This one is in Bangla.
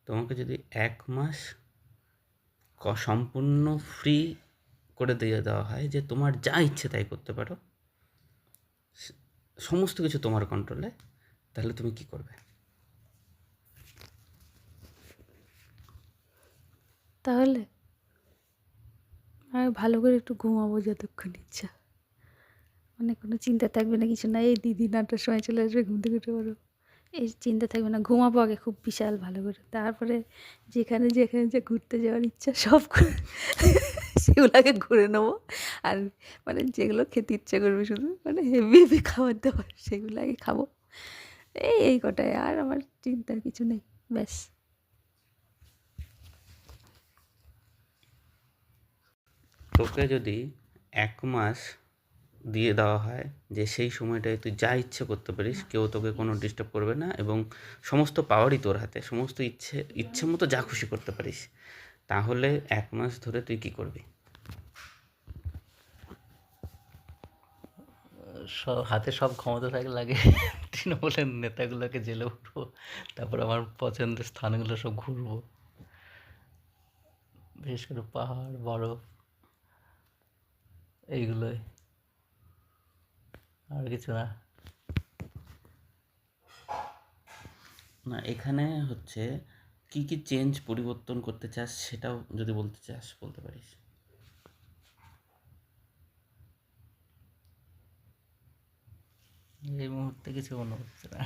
তোমাকে যদি ১ মাস সম্পূর্ণ ফ্রি করে দিয়ে দেওয়া হয় যে তোমার যা ইচ্ছে তাই করতে পারো, সমস্ত কিছু তোমার কন্ট্রোলে, তাহলে তুমি কি করবে? তাহলে আমি ভালো করে একটু ঘুমাবো যতক্ষণ ইচ্ছা, মানে কোনো চিন্তা থাকবে না, কিছু না। এই দিদি 9টার সময় চলে আসবে, ঘুম থেকে উঠে পড়ো, এই চিন্তা থাকবে না। ঘুমাবো আগে খুব বিশাল ভালো করে, তারপরে যেখানে যেখানে যে ঘুরতে যাওয়ার ইচ্ছা সব সেগুলো আগে ঘুরে নেবো। আর মানে যেগুলো খেতে ইচ্ছা করবে শুধু, মানে হেভি হেভি খাবার দাবার, সেগুলো আগে খাবো। এই কটাই, আর আমার চিন্তার কিছু নেই, ব্যাস। তোকে যদি ১ মাস দিয়ে দেওয়া হয় যে সেই সময়টায় তুই যা ইচ্ছে করতে পারিস, কেউ তোকে কোনো ডিস্টার্ব করবে না এবং সমস্ত পাওয়ারই তোর হাতে, সমস্ত ইচ্ছে মতো যা খুশি করতে পারিস, তাহলে ১ মাস ধরে তুই কি করবি? সব হাতে সব ক্ষমতা থাকলে লাগে তৃণমূলের নেতাগুলোকে জেলে উঠবো, তারপর আমার পছন্দের স্থানগুলো সব ঘুরবো, বিশেষ করে পাহাড়, বরফ, এইগুলোই, আর কিছু না। না, এখানে হচ্ছে কি কি চেঞ্জ পরিবর্তন করতে চাস সেটাও যদি বলতে চাস বলতে পারিস। এই মুহূর্তে কিছু মনে হচ্ছে না।